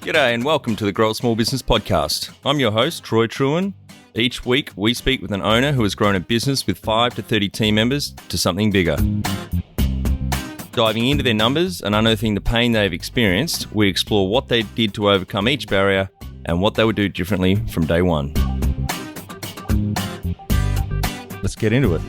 G'day and welcome to the Grow a Small Business Podcast. I'm your host, Troy Truen. Each week, we speak with an owner who has grown a business with 5 to 30 team members to something bigger. Diving into their numbers and unearthing the pain they've experienced, we explore what they did to overcome each barrier and what they would do differently from day one. Let's get into it.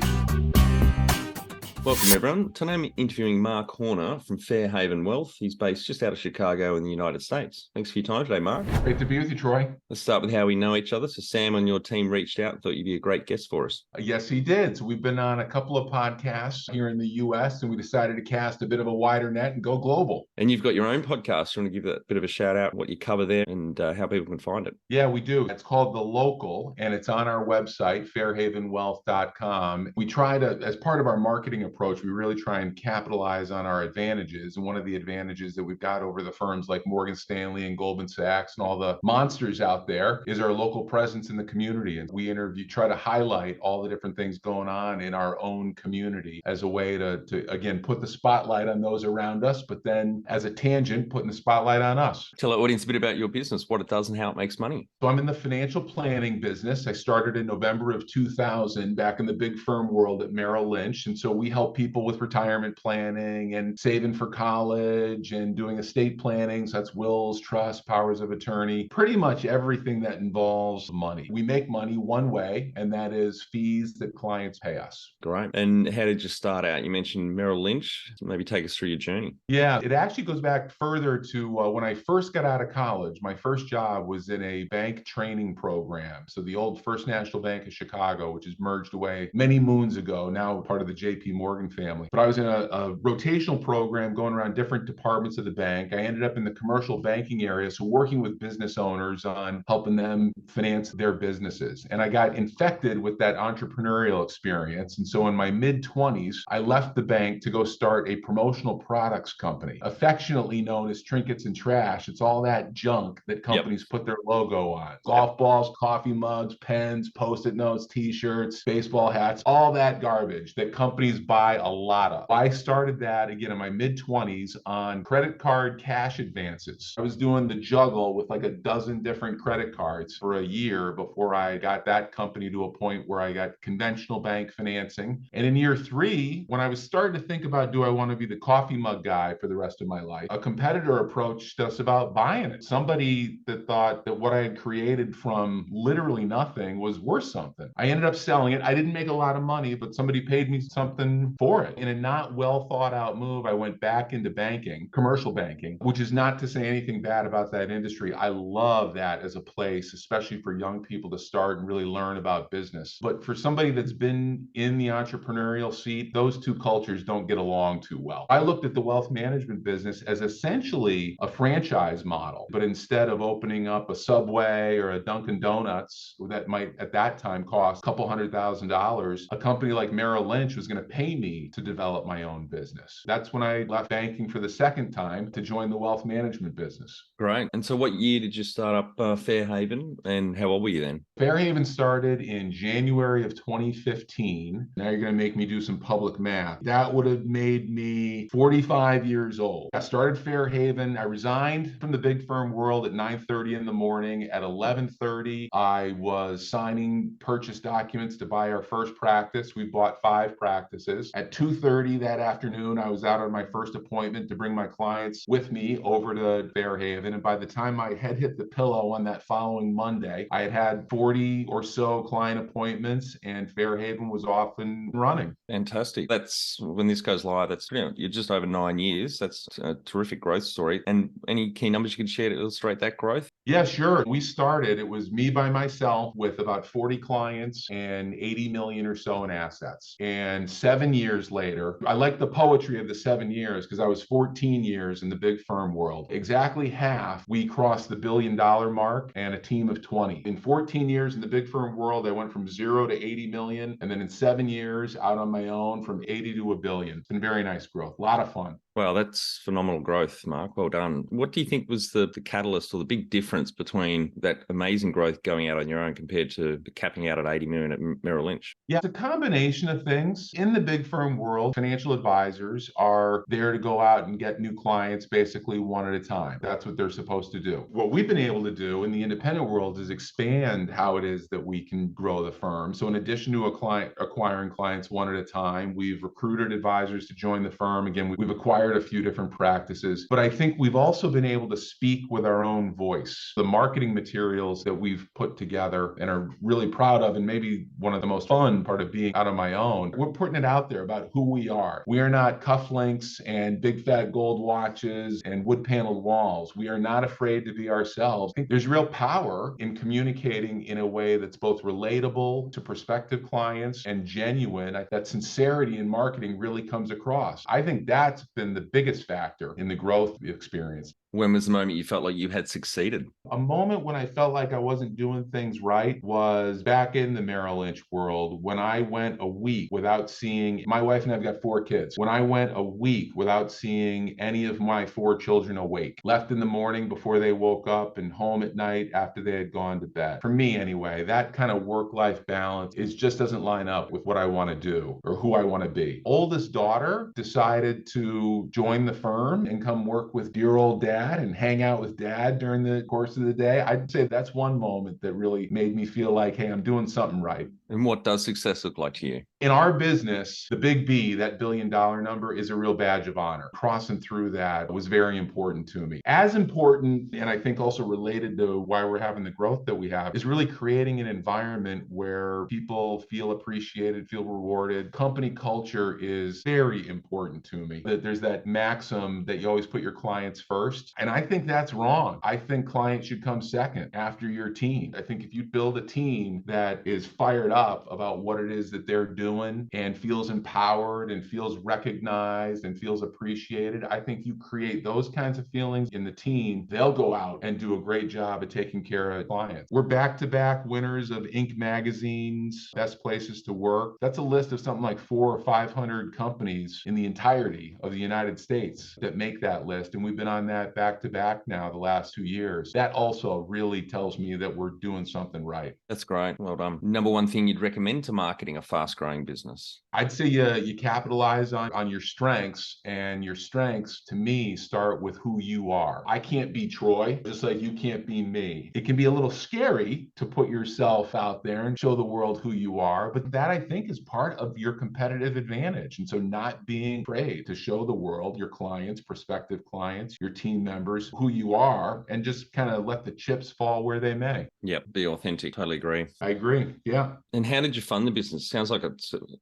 Welcome, everyone. Today I'm interviewing Marc Horner from Fairhaven Wealth. He's based just out of Chicago in the United States. Thanks for your time today, Marc. Great to be with you, Troy. Let's start with how we know each other. So Sam on your team reached out and thought you'd be a great guest for us. Yes, he did. So we've been on a couple of podcasts here in the U.S., and we decided to cast a bit of a wider net and go global. And you've got your own podcast. You want to give that a bit of a shout out, what you cover there and how people can find it? Yeah, we do. It's called The Local, and it's on our website, fairhavenwealth.com. We try to, as part of our marketing approach, we really try and capitalize on our advantages. And one of the advantages that we've got over the firms like Morgan Stanley and Goldman Sachs and all the monsters out there is our local presence in the community. And we try to highlight all the different things going on in our own community as a way to again, put the spotlight on those around us, but then as a tangent, putting the spotlight on us. Tell our audience a bit about your business, what it does and how it makes money. So I'm in the financial planning business. I started in November of 2000 back in the big firm world at Merrill Lynch. And so we help people with retirement planning and saving for college and doing estate planning. So that's wills, trusts, powers of attorney, pretty much everything that involves money. We make money one way, and that is fees that clients pay us. Great. And how did you start out? You mentioned Merrill Lynch. Maybe take us through your journey. Yeah, it actually goes back further to when I first got out of college. My first job was in a bank training program. So the old First National Bank of Chicago, which is merged away many moons ago, now part of the JP Morgan family. But I was in a rotational program going around different departments of the bank. I ended up in the commercial banking area, so working with business owners on helping them finance their businesses. And I got infected with that entrepreneurial experience. And so in my mid-20s, I left the bank to go start a promotional products company, affectionately known as Trinkets and Trash. It's all that junk that companies put their logo on. Golf balls, coffee mugs, pens, Post-it notes, t-shirts, baseball hats, all that garbage that companies buy a lot of. I started that again in my mid-20s on credit card cash advances. I was doing the juggle with like a dozen different credit cards for a year before I got that company to a point where I got conventional bank financing. And in year 3, when I was starting to think about, do I want to be the coffee mug guy for the rest of my life, a competitor approached us about buying it. Somebody that thought that what I had created from literally nothing was worth something. I ended up selling it. I didn't make a lot of money, but somebody paid me something for it. In a not well thought out move, I went back into banking, commercial banking, which is not to say anything bad about that industry. I love that as a place, especially for young people to start and really learn about business. But for somebody that's been in the entrepreneurial seat, those two cultures don't get along too well. I looked at the wealth management business as essentially a franchise model, but instead of opening up a Subway or a Dunkin' Donuts that might at that time cost a couple $100,000, a company like Merrill Lynch was going to pay me to develop my own business. That's when I left banking for the second time to join the wealth management business. Great. And so what year did you start up Fairhaven and how old were you then? Fairhaven started in January of 2015. Now you're going to make me do some public math. That would have made me 45 years old. I started Fairhaven. I resigned from the big firm world at 9:30 in the morning. At 11:30, I was signing purchase documents to buy our first practice. We bought 5 practices. At 2:30 that afternoon, I was out on my first appointment to bring my clients with me over to Fairhaven. And by the time my head hit the pillow on that following Monday, I had had 40 or so client appointments and Fairhaven was off and running. Fantastic. That's when this goes live. That's you're just over 9 years. That's a terrific growth story. And any key numbers you can share to illustrate that growth? Yeah, sure. We started, it was me by myself with about 40 clients and 80 million or so in assets. And 7 years later, I like the poetry of the 7 years because I was 14 years in the big firm world. Exactly half, we crossed the $1 billion mark and a team of 20. In 14 years in the big firm world, I went from 0 to 80 million. And then in 7 years out on my own from 80 to $1 billion. It's been very nice growth. A lot of fun. Well, that's phenomenal growth, Mark. Well done. What do you think was the catalyst or the big difference between that amazing growth going out on your own compared to capping out at 80 million at Merrill Lynch? Yeah, it's a combination of things. In the big firm world, financial advisors are there to go out and get new clients basically one at a time. That's what they're supposed to do. What we've been able to do in the independent world is expand how it is that we can grow the firm. So in addition to acquiring clients one at a time, we've recruited advisors to join the firm. Again, we've acquired a few different practices, but I think we've also been able to speak with our own voice. The marketing materials that we've put together and are really proud of, and maybe one of the most fun part of being out on my own, we're putting it out there about who we are. We are not cufflinks and big fat gold watches and wood paneled walls. We are not afraid to be ourselves. I think there's real power in communicating in a way that's both relatable to prospective clients and genuine. That sincerity in marketing really comes across. I think that's been the biggest factor in the growth experience. When was the moment you felt like you had succeeded? A moment when I felt like I wasn't doing things right was back in the Merrill Lynch world when I went a week without seeing my wife, and I've got 4 kids. When I went a week without seeing any of my 4 children awake, left in the morning before they woke up and home at night after they had gone to bed. For me, anyway, that kind of work-life balance just doesn't line up with what I want to do or who I want to be. Oldest daughter decided to join the firm and come work with dear old dad and hang out with dad during the course of the day. I'd say that's one moment that really made me feel like, hey, I'm doing something right. And what does success look like to you? In our business, the big B, that $1 billion number, is a real badge of honor. Crossing through that was very important to me. As important, and I think also related to why we're having the growth that we have, is really creating an environment where people feel appreciated, feel rewarded. Company culture is very important to me. That there's that maxim that you always put your clients first. And I think that's wrong. I think clients should come second after your team. I think if you build a team that is fired up about what it is that they're doing and feels empowered and feels recognized and feels appreciated, I think you create those kinds of feelings in the team, they'll go out and do a great job at taking care of clients. We're back-to-back winners of Inc. magazine's best places to work. That's a list of something like 400 or 500 companies in the entirety of the United States that make that list. And we've been on that back-to-back now the last 2 years. That also really tells me that we're doing something right. That's great. Well done. Number one thing you'd recommend to marketing a fast-growing business? I'd say you capitalize on your strengths, and your strengths to me start with who you are. I can't be Troy, just like you can't be me. It can be a little scary to put yourself out there and show the world who you are, but that I think is part of your competitive advantage. And so not being afraid to show the world, your clients, prospective clients, your team members, who you are, and just kind of let the chips fall where they may. Yep, be authentic. Totally agree. I agree. Yeah. And how did you fund the business? Sounds like a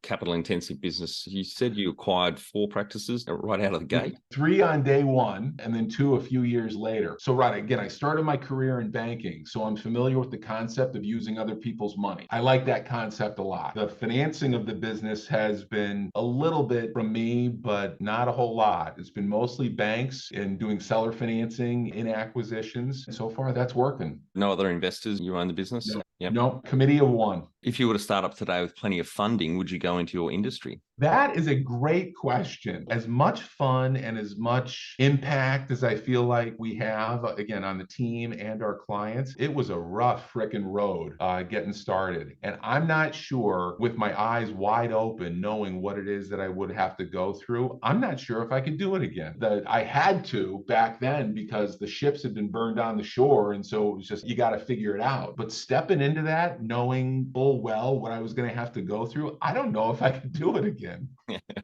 capital intensive business. You said you acquired 4 practices right out of the gate. 3 on day one, and then 2 a few years later. So right, again, I started my career in banking, so I'm familiar with the concept of using other people's money. I like that concept a lot. The financing of the business has been a little bit from me, but not a whole lot. It's been mostly banks and doing seller financing in acquisitions. And so far, that's working. No other investors? You own the business? No. Yep. No, committee of one. If you were to start up today with plenty of funding, would you go into your industry? That is a great question. As much fun and as much impact as I feel like we have, again, on the team and our clients, it was a rough frickin' road getting started. And I'm not sure, with my eyes wide open, knowing what it is that I would have to go through, I'm not sure if I could do it again. That I had to back then because the ships had been burned on the shore. And so it was just, you got to figure it out. But stepping into that, knowing full well what I was going to have to go through, I don't know if I could do it again.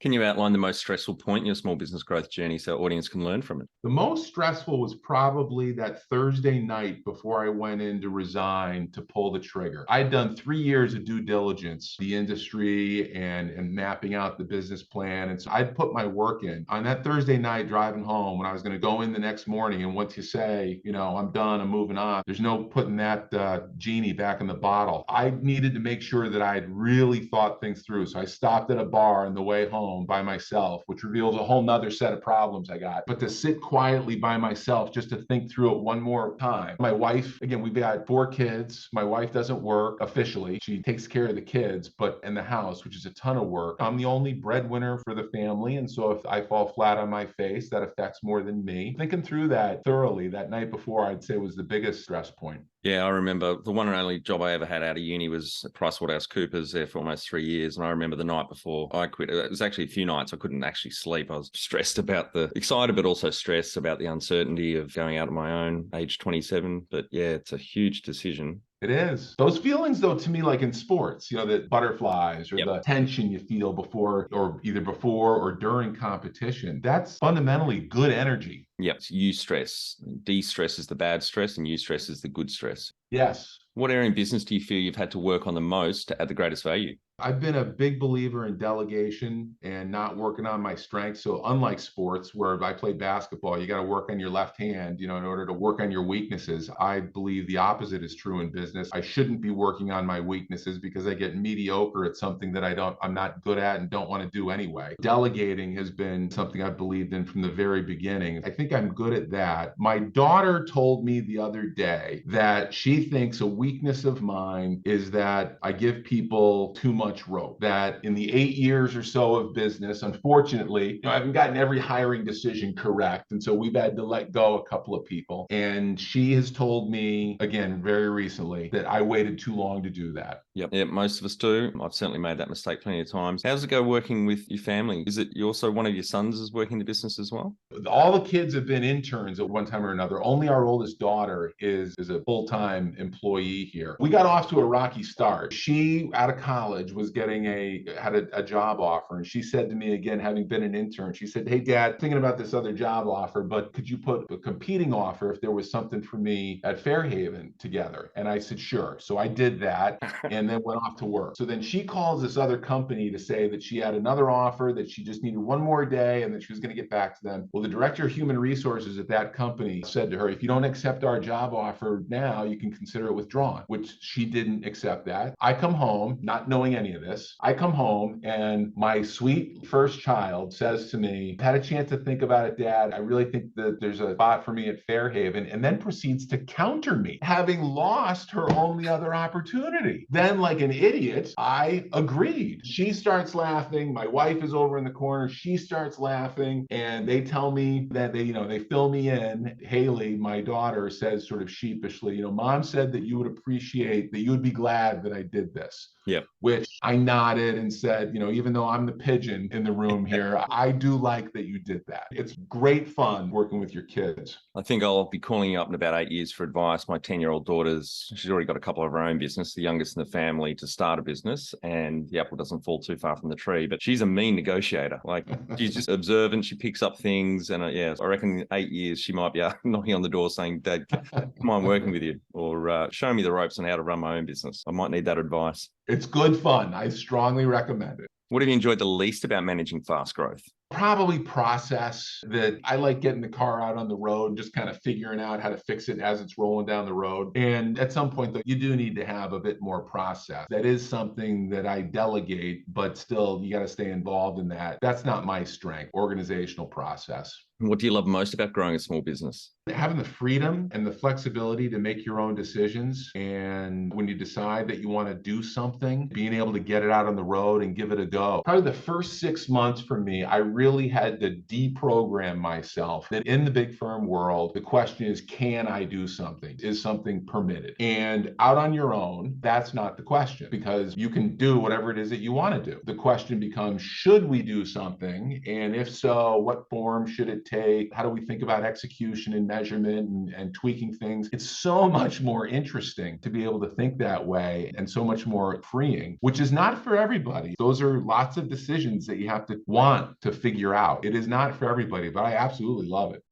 Can you outline the most stressful point in your small business growth journey so our audience can learn from it? The most stressful was probably that Thursday night before I went in to resign to pull the trigger. I'd done 3 years of due diligence, the industry and mapping out the business plan. And so I'd put my work in. On that Thursday night driving home, when I was going to go in the next morning, and once you say, I'm done, I'm moving on, there's no putting that genie back cracking the bottle. I needed to make sure that I had really thought things through. So I stopped at a bar on the way home by myself, which reveals a whole nother set of problems I got. But to sit quietly by myself just to think through it one more time. My wife, again, we've got 4 kids. My wife doesn't work officially. She takes care of the kids, but in the house, which is a ton of work. I'm the only breadwinner for the family. And so if I fall flat on my face, that affects more than me. Thinking through that thoroughly that night before, I'd say was the biggest stress point. Yeah, I remember the one and only job I ever had out of uni was at PricewaterhouseCoopers there for almost 3 years. And I remember the night before I quit, it was actually a few nights I couldn't actually sleep. I was stressed about excited, but also stressed about the uncertainty of going out on my own, age 27. But yeah, it's a huge decision. It is. Those feelings, though, to me, like in sports, the butterflies or the tension you feel before or during competition, that's fundamentally good energy. Yep. Eustress. De-stress is the bad stress and eustress is the good stress. Yes. What area in business do you feel you've had to work on the most to add the greatest value? I've been a big believer in delegation and not working on my strengths. So unlike sports where I play basketball, you got to work on your left hand, in order to work on your weaknesses. I believe the opposite is true in business. I shouldn't be working on my weaknesses because I get mediocre at something that I'm not good at and don't want to do anyway. Delegating has been something I've believed in from the very beginning. I think I'm good at that. My daughter told me the other day that she thinks a weakness of mine is that I give people too much rope. That in the 8 years or so of business, unfortunately, I haven't gotten every hiring decision correct. And so we've had to let go a couple of people. And she has told me, again, very recently, that I waited too long to do that. Yep. Yeah, most of us do. I've certainly made that mistake plenty of times. How's it go working with your family? Is it also one of your sons is working the business as well? All the kids have been interns at one time or another. Only our oldest daughter is a full-time employee here. We got off to a rocky start. She, out of college, had a job offer. And she said to me, again, having been an intern, she said, "Hey, Dad, thinking about this other job offer, but could you put a competing offer if there was something for me at Fairhaven together?" And I said, "Sure." So I did that and then went off to work. So then she calls this other company to say that she had another offer, that she just needed one more day and that she was going to get back to them. Well, the director of human resources at that company said to her, "If you don't accept our job offer now, you can consider it withdrawn," which she didn't accept that. I come home, not knowing any of this. I come home and my sweet first child says to me, "I've had a chance to think about it, Dad. I really think that there's a spot for me at Fairhaven," and then proceeds to counter me, having lost her only other opportunity. Then, like an idiot, I agreed. She starts laughing. My wife is over in the corner. She starts laughing, and they tell me that they fill me in. Haley, my daughter, says sort of sheepishly, "Mom said that you would be glad that I did this." Yeah. Which I nodded and said, even though I'm the pigeon in the room here, I do like that you did that. It's great fun working with your kids. I think I'll be calling you up in about 8 years for advice. My 10-year-old she's already got a couple of her own business, the youngest in the family to start a business, and the apple doesn't fall too far from the tree, but she's a mean negotiator. Like she's just observant. She picks up things. And I reckon in 8 years, she might be knocking on the door saying, "Dad, come on, working with you," or show me the ropes on how to run my own business. I might need that advice. It's good fun. I strongly recommend it. What have you enjoyed the least about managing fast growth? Probably process. That I like getting the car out on the road and just kind of figuring out how to fix it as it's rolling down the road. And at some point, though, you do need to have a bit more process. That is something that I delegate, but still, you got to stay involved in that. That's not my strength, organizational process. What do you love most about growing a small business? Having the freedom and the flexibility to make your own decisions. And when you decide that you want to do something, being able to get it out on the road and give it a go. Probably the first 6 months for me, I really had to deprogram myself that in the big firm world, the question is, can I do something? Is something permitted? And out on your own, that's not the question, because you can do whatever it is that you want to do. The question becomes, should we do something? And if so, what form should it take? How do we think about execution and measurement and tweaking things? It's so much more interesting to be able to think that way, and so much more freeing, which is not for everybody. Those are lots of decisions that you have to want to figure out. It is not for everybody, but I absolutely love it.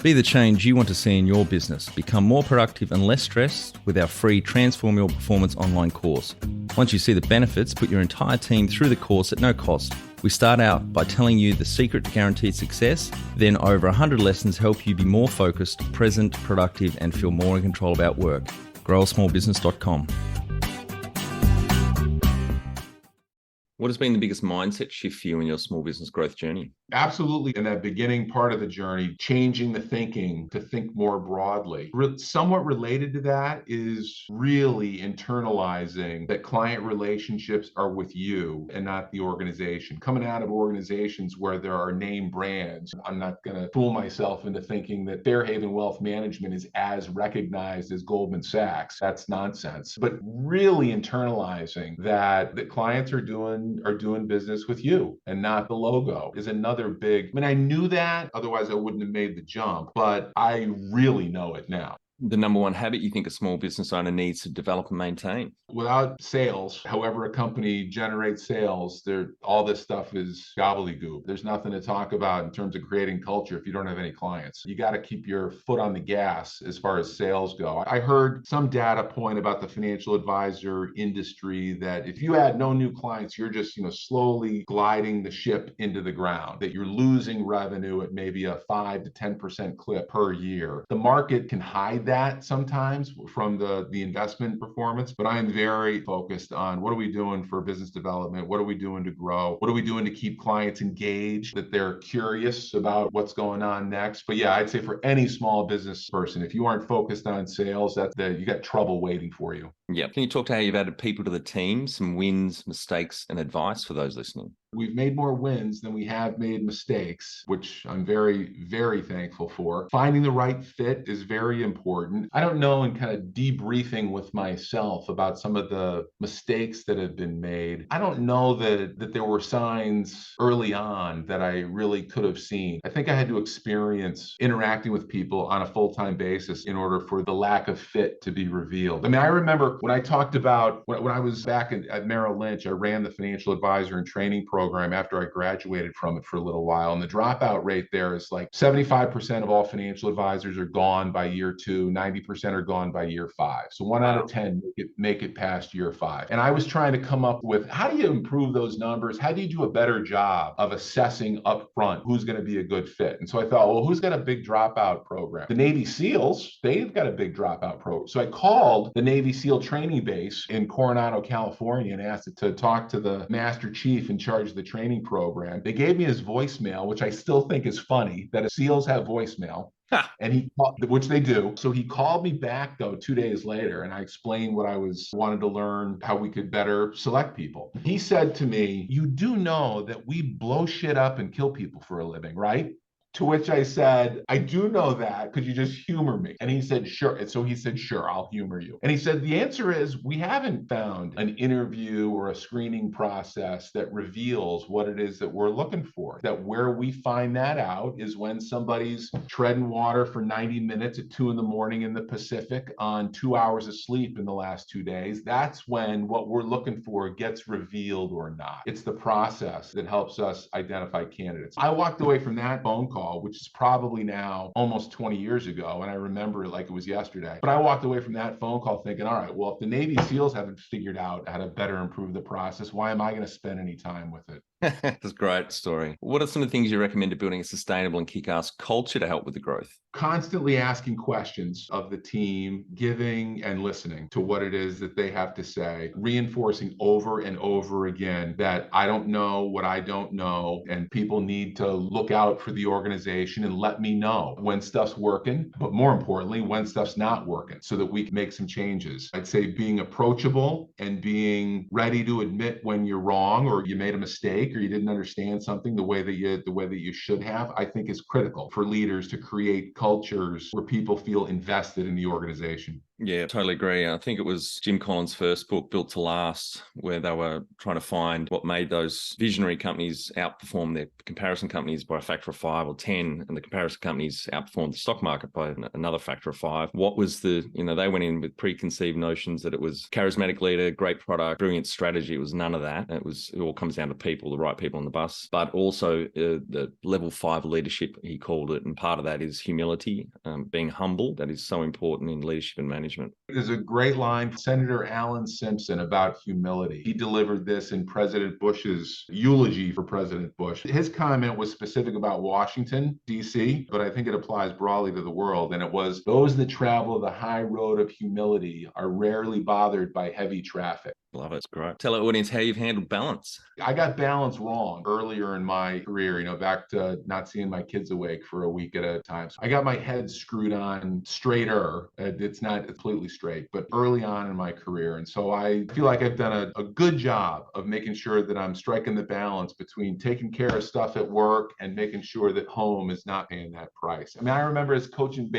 Be the change you want to see in your business. Become more productive and less stressed with our free Transform Your Performance online course. Once you see the benefits, put your entire team through the course at no cost. We start out by telling you the secret to guaranteed success, then over 100 lessons help you be more focused, present, productive, and feel more in control about work. growasmallbusiness.com. What has been the biggest mindset shift for you in your small business growth journey? Absolutely. In that beginning part of the journey, changing the thinking to think more broadly. Somewhat related to that is really internalizing that client relationships are with you and not the organization. Coming out of organizations where there are name brands, I'm not going to fool myself into thinking that Fairhaven Wealth Management is as recognized as Goldman Sachs. That's nonsense. But really internalizing that the clients are doing business with you and not the logo is another big, I mean, I knew that, otherwise I wouldn't have made the jump, but I really know it now. The number one habit you think a small business owner needs to develop and maintain? Without sales, however a company generates sales, all this stuff is gobbledygook. There's nothing to talk about in terms of creating culture if you don't have any clients. You got to keep your foot on the gas as far as sales go. I heard some data point about the financial advisor industry that if you had no new clients, you're just slowly gliding the ship into the ground, that you're losing revenue at maybe a 5 to 10% clip per year. The market can hide that sometimes from the investment performance, but I am very focused on what are we doing for business development? What are we doing to grow? What are we doing to keep clients engaged, that they're curious about what's going on next? But yeah, I'd say for any small business person, if you aren't focused on sales, you got trouble waiting for you. Yeah. Can you talk to how you've added people to the team, some wins, mistakes, and advice for those listening? We've made more wins than we have made mistakes, which I'm very, very thankful for. Finding the right fit is very important. I don't know, and kind of debriefing with myself about some of the mistakes that have been made, I don't know that there were signs early on that I really could have seen. I think I had to experience interacting with people on a full-time basis in order for the lack of fit to be revealed. I mean, I remember when I talked about when I was back at Merrill Lynch, I ran the financial advisor and training program after I graduated from it for a little while. And the dropout rate there is like 75% of all financial advisors are gone by year 2, 90% are gone by year 5. So 1 out of 10 make it past year 5. And I was trying to come up with, how do you improve those numbers? How do you do a better job of assessing upfront who's going to be a good fit? And so I thought, well, who's got a big dropout program? The Navy SEALs, they've got a big dropout program. So I called the Navy SEAL training base in Coronado, California, and asked it to talk to the master chief in charge of the training program. They gave me his voicemail, which I still think is funny that SEALs have voicemail. And he called, which they do. So he called me back though 2 days later, and I explained what I wanted to learn, how we could better select people. He said to me, "You do know that we blow shit up and kill people for a living, right?" To which I said, "I do know that. Could you just humor me?" And he said, "Sure." And so he said, "Sure, I'll humor you." And he said, "The answer is we haven't found an interview or a screening process that reveals what it is that we're looking for. That where we find that out is when somebody's treading water for 90 minutes at 2 a.m. in the Pacific on 2 hours of sleep in the last 2 days. That's when what we're looking for gets revealed or not. It's the process that helps us identify candidates." I walked away from that phone call, which is probably now almost 20 years ago, and I remember it like it was yesterday. But I walked away from that phone call thinking, all right, well, if the Navy SEALs haven't figured out how to better improve the process, why am I going to spend any time with it? That's a great story. What are some of the things you recommend to building a sustainable and kick-ass culture to help with the growth? Constantly asking questions of the team, giving and listening to what it is that they have to say, reinforcing over and over again that I don't know what I don't know, and people need to look out for the organization and let me know when stuff's working, but more importantly, when stuff's not working so that we can make some changes. I'd say being approachable and being ready to admit when you're wrong or you made a mistake or you didn't understand something the way that you should have, I think is critical for leaders to create cultures where people feel invested in the organization. Yeah, totally agree. I think it was Jim Collins' first book, Built to Last, where they were trying to find what made those visionary companies outperform their comparison companies by a factor of 5 or 10, and the comparison companies outperformed the stock market by another factor of 5. What was they went in with preconceived notions that it was charismatic leader, great product, brilliant strategy. It was none of that. It all comes down to people, the right people on the bus, but also the level 5 leadership, he called it. And part of that is humility, being humble. That is so important in leadership and management. management. There's a great line, Senator Alan Simpson, about humility. He delivered this in President Bush's eulogy for President Bush. His comment was specific about Washington, D.C., but I think it applies broadly to the world. And it was, those that travel the high road of humility are rarely bothered by heavy traffic. Love it. It's great. Tell our audience how you've handled balance. I got balance wrong earlier in my career, back to not seeing my kids awake for a week at a time. So I got my head screwed on straighter. It's not completely straight, but early on in my career. And so I feel like I've done a good job of making sure that I'm striking the balance between taking care of stuff at work and making sure that home is not paying that price. I mean, I remember as coaching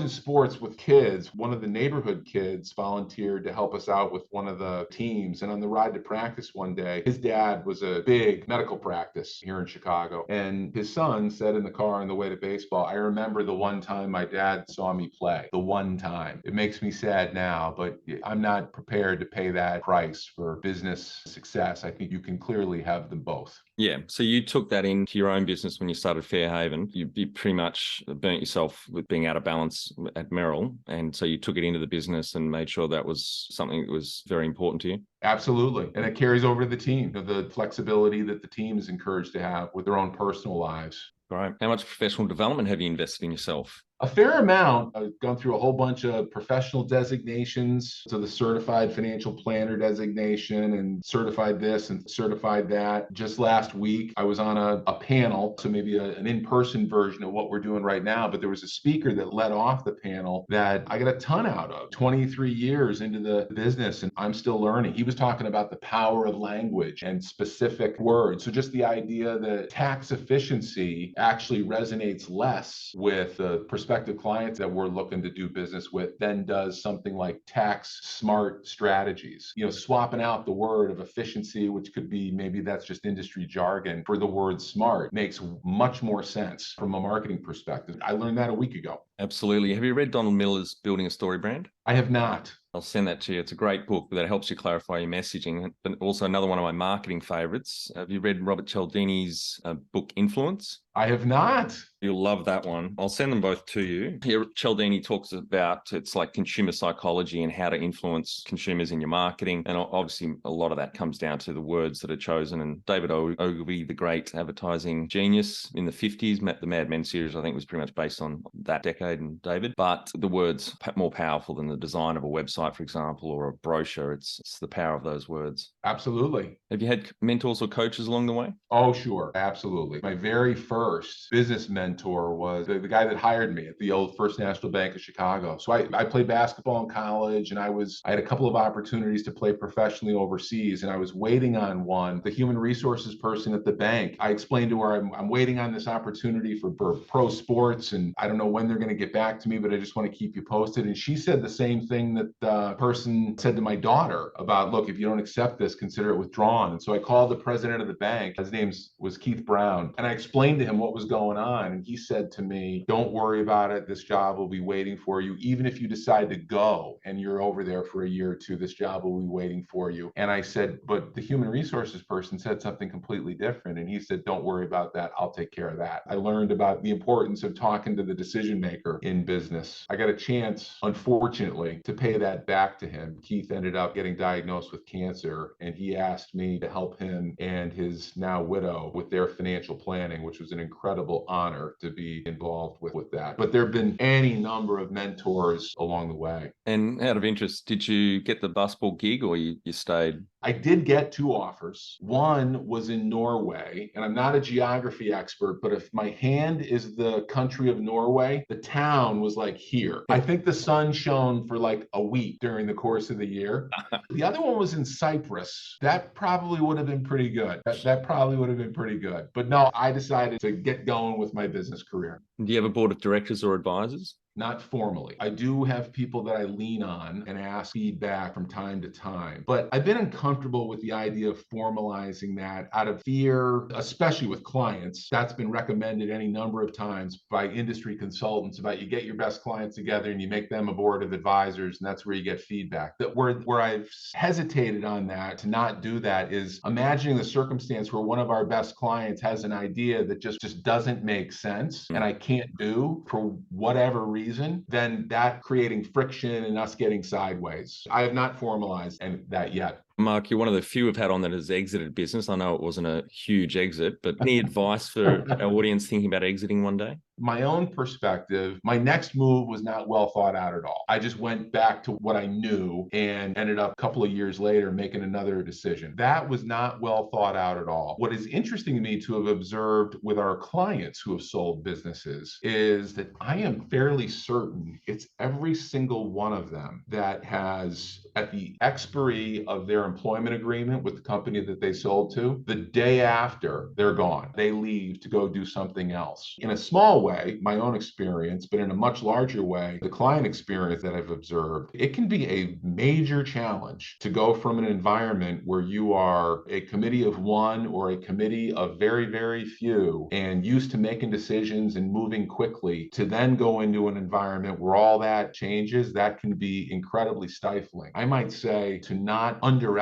sports with kids, one of the neighborhood kids volunteered to help us out with one of the teams. And on the ride to practice one day, his dad was a big medical practice here in Chicago. And his son said in the car on the way to baseball, I remember the one time my dad saw me play, the one time. It makes me sad now, but I'm not prepared to pay that price for business success. I think you can clearly have them both. Yeah. So you took that into your own business when you started Fairhaven. You pretty much burnt yourself with being out of balance at Merrill. And so you took it into the business and made sure that was something that was very important to you. Absolutely. And it carries over to the team, the flexibility that the team is encouraged to have with their own personal lives. Right. How much professional development have you invested in yourself? A fair amount. I've gone through a whole bunch of professional designations, so the certified financial planner designation and certified this and certified that. Just last week, I was on a panel, so maybe an in-person version of what we're doing right now, but there was a speaker that led off the panel that I got a ton out of. 23 years into the business, and I'm still learning. He was talking about the power of language and specific words. So just the idea that tax efficiency actually resonates less with the prospective clients that we're looking to do business with than does something like tax smart strategies. Swapping out the word of efficiency, which could be, maybe that's just industry jargon, for the word smart makes much more sense from a marketing perspective. I learned that a week ago. Absolutely. Have you read Donald Miller's Building a Story Brand? I have not. I'll send that to you. It's a great book that helps you clarify your messaging. But also another one of my marketing favorites. Have you read Robert Cialdini's book, Influence? I have not. You'll love that one. I'll send them both to you. Here, Cialdini talks about it's like consumer psychology and how to influence consumers in your marketing. And obviously, a lot of that comes down to the words that are chosen. And David Ogilvy, the great advertising genius in the 50s, the Mad Men series, I think, was pretty much based on that decade and David. But the words more powerful than the design of a website, for example, or a brochure. It's the power of those words. Absolutely. Have you had mentors or coaches along the way? Oh, sure. Absolutely. My very first business mentor was the guy that hired me at the old First National Bank of Chicago. So I played basketball in college, and I had a couple of opportunities to play professionally overseas, and I was waiting on one. The human resources person at the bank, I explained to her, I'm waiting on this opportunity for pro sports, and I don't know when they're going to get back to me, but I just want to keep you posted. And she said the same thing that the person said to my daughter about, look, if you don't accept this, consider it withdrawn. And so I called the president of the bank. His name was Keith Brown. And I explained to him what was going on. And he said to me, don't worry about it. This job will be waiting for you. Even if you decide to go and you're over there for a year or two, this job will be waiting for you. And I said, but the human resources person said something completely different. And he said, don't worry about that. I'll take care of that. I learned about the importance of talking to the decision maker in business. I got a chance, unfortunately, to pay that back to him. Keith ended up getting diagnosed with cancer, and he asked me to help him and his now widow with their financial planning, which was an incredible honor to be involved with that. But there have been any number of mentors along the way. And out of interest, did you get the busball gig or you stayed? I did get 2 offers. One was in Norway, and I'm not a geography expert, but if my hand is the country of Norway, the town was like here. I think the sun shone for like a week during the course of the year. The other one was in Cyprus. That probably would have been pretty good. That probably would have been pretty good. But no, I decided to get going with my business career. Do you have a board of directors or advisors? Not formally. I do have people that I lean on and ask feedback from time to time, but I've been uncomfortable with the idea of formalizing that out of fear, especially with clients. That's been recommended any number of times by industry consultants about you get your best clients together and you make them a board of advisors, and that's where you get feedback. That where I've hesitated on that to not do that is imagining the circumstance where one of our best clients has an idea that just doesn't make sense and I can't do for whatever reason. reason than that creating friction and us getting sideways. I have not formalized that yet. Mark, you're one of the few we've had on that has exited business. I know it wasn't a huge exit, but any advice for our audience thinking about exiting one day? My own perspective, my next move was not well thought out at all. I just went back to what I knew and ended up a couple of years later making another decision. That was not well thought out at all. What is interesting to me to have observed with our clients who have sold businesses is that I am fairly certain it's every single one of them that has, at the expiry of their employment agreement with the company that they sold to, the day after they're gone, they leave to go do something else. In a small way, my own experience, but in a much larger way, the client experience that I've observed, it can be a major challenge to go from an environment where you are a committee of one or a committee of very, very few and used to making decisions and moving quickly to then go into an environment where all that changes. That can be incredibly stifling. I might say to not underestimate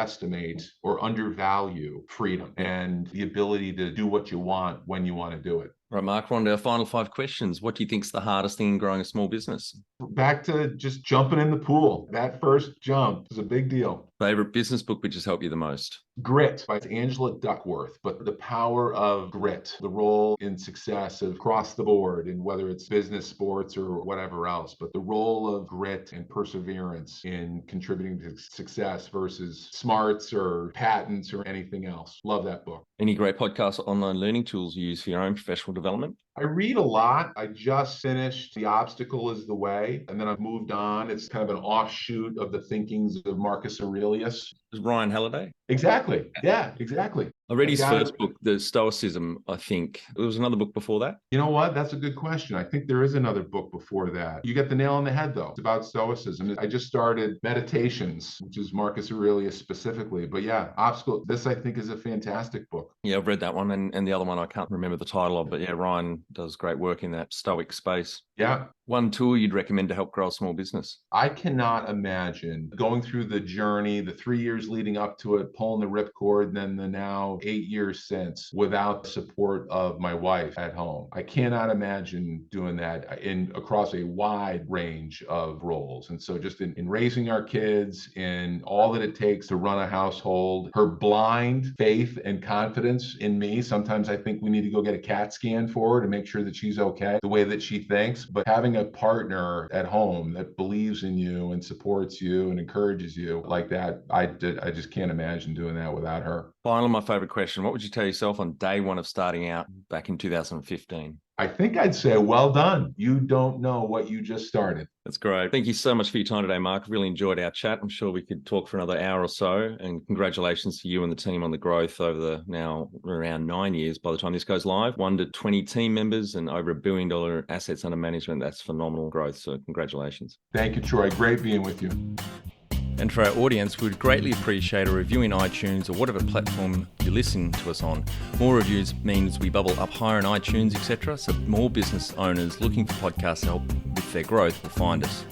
or undervalue freedom and the ability to do what you want when you want to do it. Right, Mark, we're on to our final 5 questions. What do you think is the hardest thing in growing a small business? Back to just jumping in the pool. That first jump is a big deal. Favorite business book which has helped you the most? Grit by Angela Duckworth, but the power of grit, the role in success of across the board, and whether it's business, sports, or whatever else, but the role of grit and perseverance in contributing to success versus smarts or patents or anything else. Love that book. Any great podcasts or online learning tools you use for your own professional development? I read a lot. I just finished The Obstacle is the Way, and then I've moved on. It's kind of an offshoot of the thinkings of Marcus Aurelius. Is Ryan Halliday? Exactly. Yeah, exactly. I read his first book, The Stoicism, I think. There was another book before that. You know what? That's a good question. I think there is another book before that. You get the nail on the head, though. It's about Stoicism. I just started Meditations, which is Marcus Aurelius specifically. But yeah, Obstacle, this I think is a fantastic book. Yeah, I've read that one. And the other one I can't remember the title of, but yeah, Ryan does great work in that Stoic space. Yeah. One tool you'd recommend to help grow a small business? I cannot imagine going through the journey, the 3 years leading up to it, pulling the ripcord, and then the now 8 years since without the support of my wife at home. I cannot imagine doing that across a wide range of roles. And so just in raising our kids, in all that it takes to run a household, her blind faith and confidence in me. Sometimes I think we need to go get a CAT scan for her to make sure that she's okay, the way that she thinks. But having a partner at home that believes in you and supports you and encourages you like that, I just can't imagine doing that without her. Finally, my favorite question. What would you tell yourself on day one of starting out back in 2015? I think I'd say, well done. You don't know what you just started. That's great. Thank you so much for your time today, Mark. Really enjoyed our chat. I'm sure we could talk for another hour or so. And congratulations to you and the team on the growth over the now around 9 years by the time this goes live. 1 to 20 team members and over $1 billion assets under management. That's phenomenal growth. So congratulations. Thank you, Troy. Great being with you. And for our audience, we'd greatly appreciate a review in iTunes or whatever platform you listen to us on. More reviews means we bubble up higher in iTunes, etc. So more business owners looking for podcast help with their growth will find us.